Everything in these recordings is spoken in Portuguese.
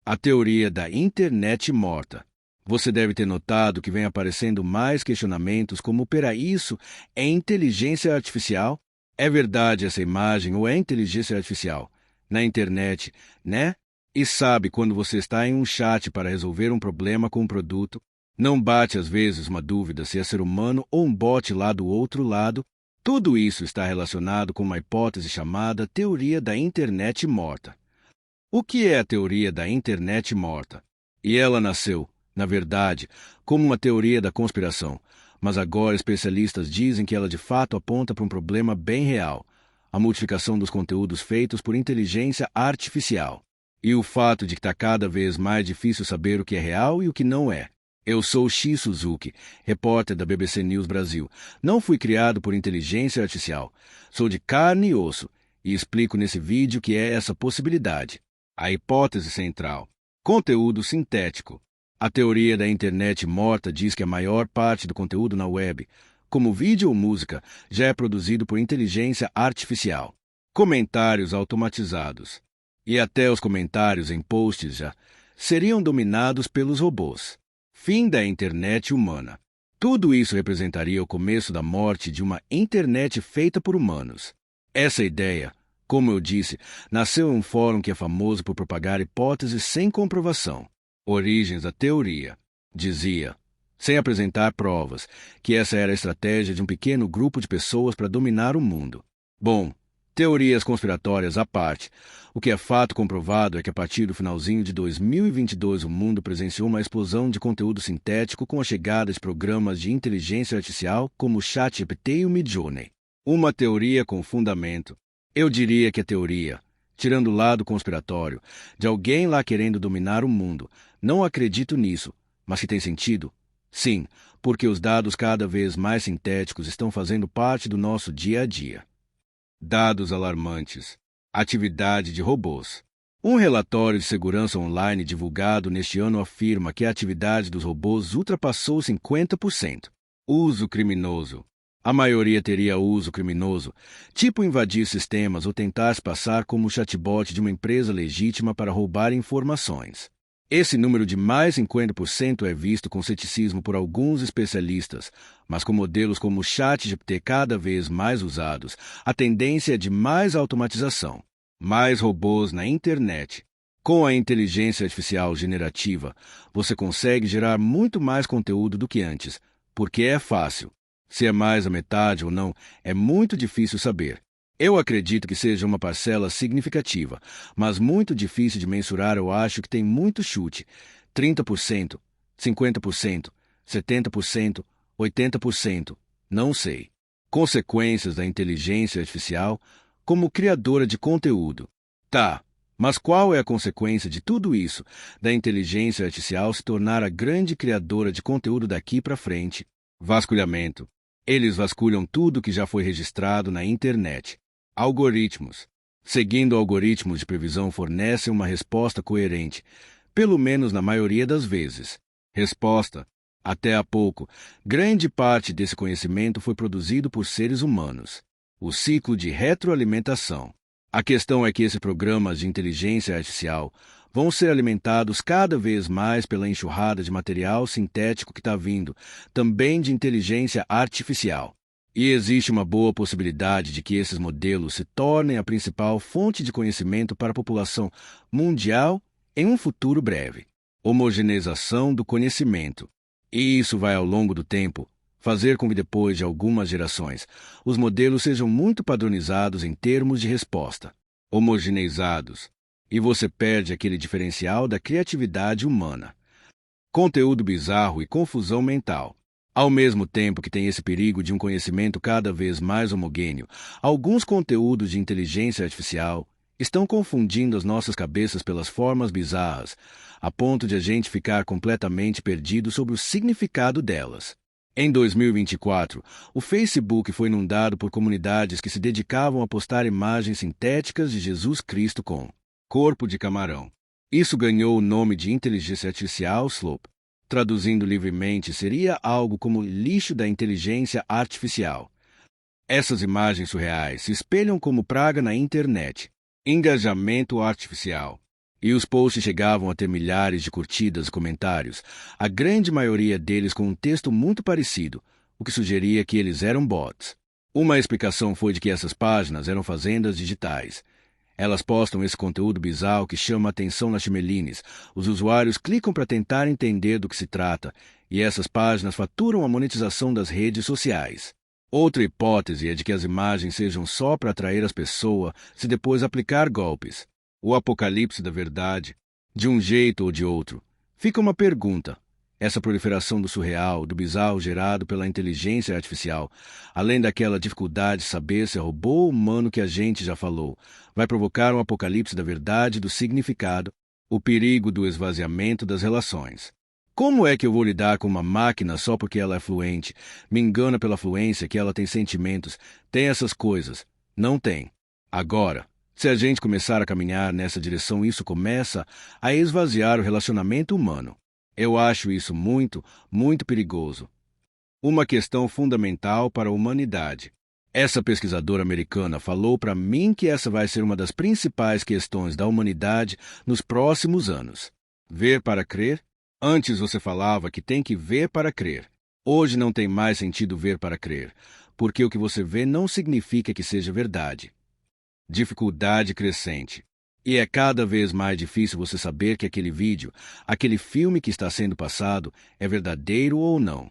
A teoria da internet morta. Você deve ter notado que vem aparecendo mais questionamentos como: peraí, isso é inteligência artificial? É verdade essa imagem ou é inteligência artificial? Na internet, né? E sabe quando você está em um chat para resolver um problema com um produto? Não bate às vezes uma dúvida se é ser humano ou um bot lá do outro lado? Tudo isso está relacionado com uma hipótese chamada teoria da internet morta. O que é a teoria da internet morta? E ela nasceu, na verdade, como uma teoria da conspiração, mas agora especialistas dizem que ela de fato aponta para um problema bem real: a multiplicação dos conteúdos feitos por inteligência artificial. E o fato de que está cada vez mais difícil saber o que é real e o que não é. Eu sou Shi Suzuki, repórter da BBC News Brasil. Não fui criado por inteligência artificial. Sou de carne e osso e explico nesse vídeo o que é essa possibilidade. A hipótese central: conteúdo sintético. A teoria da internet morta diz que a maior parte do conteúdo na web, como vídeo ou música, já é produzido por inteligência artificial. Comentários automatizados. E até os comentários em posts já seriam dominados pelos robôs. Fim da internet humana. Tudo isso representaria o começo da morte de uma internet feita por humanos. Essa ideia, como eu disse, nasceu em um fórum que é famoso por propagar hipóteses sem comprovação. Origens da teoria. Dizia, sem apresentar provas, que essa era a estratégia de um pequeno grupo de pessoas para dominar o mundo. Bom, teorias conspiratórias à parte, o que é fato comprovado é que a partir do finalzinho de 2022 o mundo presenciou uma explosão de conteúdo sintético com a chegada de programas de inteligência artificial como o ChatGPT e o Midjourney. Uma teoria com fundamento. Eu diria que a teoria, tirando o lado conspiratório, de alguém lá querendo dominar o mundo, não acredito nisso, mas que tem sentido? Sim, porque os dados cada vez mais sintéticos estão fazendo parte do nosso dia a dia. Dados alarmantes. Atividade de robôs. Um relatório de segurança online divulgado neste ano afirma que a atividade dos robôs ultrapassou 50%. Uso criminoso. A maioria teria uso criminoso, tipo invadir sistemas ou tentar se passar como chatbot de uma empresa legítima para roubar informações. Esse número de mais 50% é visto com ceticismo por alguns especialistas, mas com modelos como o ChatGPT cada vez mais usados, a tendência é de mais automatização, mais robôs na internet. Com a inteligência artificial generativa, você consegue gerar muito mais conteúdo do que antes, porque é fácil. Se é mais a metade ou não, é muito difícil saber. Eu acredito que seja uma parcela significativa, mas muito difícil de mensurar. Eu acho que tem muito chute. 30%, 50%, 70%, 80%, não sei. Consequências da inteligência artificial como criadora de conteúdo. Tá, mas qual é a consequência de tudo isso, da inteligência artificial se tornar a grande criadora de conteúdo daqui para frente? Vasculhamento. Eles vasculham tudo que já foi registrado na internet. Algoritmos. Seguindo algoritmos de previsão fornecem uma resposta coerente, pelo menos na maioria das vezes. Resposta. Até há pouco, grande parte desse conhecimento foi produzido por seres humanos. O ciclo de retroalimentação. A questão é que esses programas de inteligência artificial vão ser alimentados cada vez mais pela enxurrada de material sintético que está vindo, também de inteligência artificial. E existe uma boa possibilidade de que esses modelos se tornem a principal fonte de conhecimento para a população mundial em um futuro breve. Homogeneização do conhecimento. E isso vai, ao longo do tempo, fazer com que depois de algumas gerações, os modelos sejam muito padronizados em termos de resposta. Homogeneizados. E você perde aquele diferencial da criatividade humana. Conteúdo bizarro e confusão mental. Ao mesmo tempo que tem esse perigo de um conhecimento cada vez mais homogêneo, alguns conteúdos de inteligência artificial estão confundindo as nossas cabeças pelas formas bizarras, a ponto de a gente ficar completamente perdido sobre o significado delas. Em 2024, o Facebook foi inundado por comunidades que se dedicavam a postar imagens sintéticas de Jesus Cristo com corpo de camarão. Isso ganhou o nome de inteligência artificial SLOP. Traduzindo livremente, seria algo como lixo da inteligência artificial. Essas imagens surreais se espelham como praga na internet. Engajamento artificial. E os posts chegavam a ter milhares de curtidas e comentários, a grande maioria deles com um texto muito parecido, o que sugeria que eles eram bots. Uma explicação foi de que essas páginas eram fazendas digitais. Elas postam esse conteúdo bizarro que chama a atenção nas timelines. Os usuários clicam para tentar entender do que se trata, e essas páginas faturam a monetização das redes sociais. Outra hipótese é de que as imagens sejam só para atrair as pessoas se depois aplicar golpes. O apocalipse da verdade, de um jeito ou de outro. Fica uma pergunta. Essa proliferação do surreal, do bizarro gerado pela inteligência artificial, além daquela dificuldade de saber se é robô ou humano que a gente já falou, vai provocar um apocalipse da verdade e do significado, o perigo do esvaziamento das relações. Como é que eu vou lidar com uma máquina só porque ela é fluente, me engana pela fluência que ela tem sentimentos, tem essas coisas? Não tem. Agora, se a gente começar a caminhar nessa direção, isso começa a esvaziar o relacionamento humano. Eu acho isso muito, muito perigoso. Uma questão fundamental para a humanidade. Essa pesquisadora americana falou para mim que essa vai ser uma das principais questões da humanidade nos próximos anos. Ver para crer? Antes você falava que tem que ver para crer. Hoje não tem mais sentido ver para crer, porque o que você vê não significa que seja verdade. Dificuldade crescente. E é cada vez mais difícil você saber que aquele vídeo, aquele filme que está sendo passado, é verdadeiro ou não.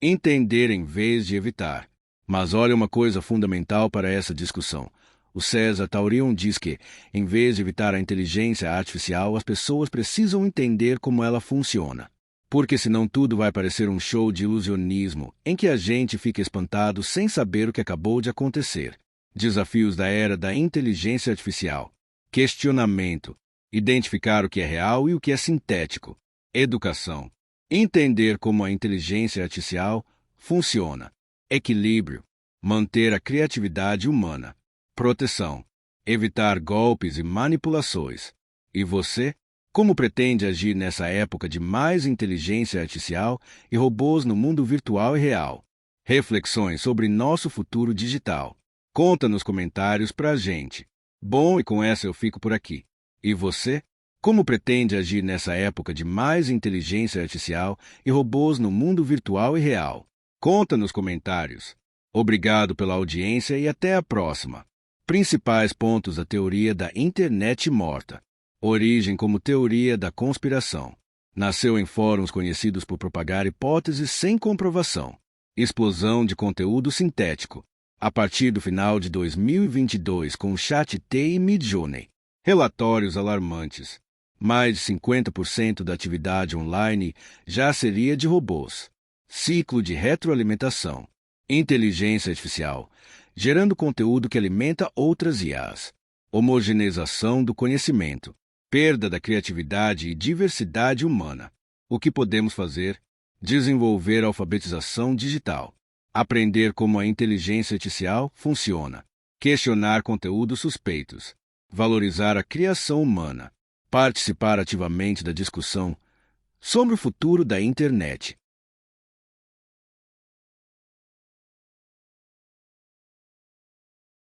Entender em vez de evitar. Mas olha uma coisa fundamental para essa discussão. O César Taurion diz que, em vez de evitar a inteligência artificial, as pessoas precisam entender como ela funciona. Porque senão tudo vai parecer um show de ilusionismo, em que a gente fica espantado sem saber o que acabou de acontecer. Desafios da era da inteligência artificial. Questionamento. Identificar o que é real e o que é sintético. Educação. Entender como a inteligência artificial funciona. Equilíbrio. Manter a criatividade humana. Proteção. Evitar golpes e manipulações. E você? Como pretende agir nessa época de mais inteligência artificial e robôs no mundo virtual e real? Reflexões sobre nosso futuro digital. Conta nos comentários pra gente. Bom, e com essa eu fico por aqui. E você? Como pretende agir nessa época de mais inteligência artificial e robôs no mundo virtual e real? Conta nos comentários. Obrigado pela audiência e até a próxima. Principais pontos da teoria da internet morta. Origem como teoria da conspiração. Nasceu em fóruns conhecidos por propagar hipóteses sem comprovação. Explosão de conteúdo sintético. A partir do final de 2022 com o ChatGPT e Midjourney. Relatórios alarmantes. Mais de 50% da atividade online já seria de robôs. Ciclo de retroalimentação. Inteligência artificial, gerando conteúdo que alimenta outras IAs. Homogeneização do conhecimento. Perda da criatividade e diversidade humana. O que podemos fazer? Desenvolver alfabetização digital. Aprender como a inteligência artificial funciona. Questionar conteúdos suspeitos. Valorizar a criação humana. Participar ativamente da discussão sobre o futuro da internet.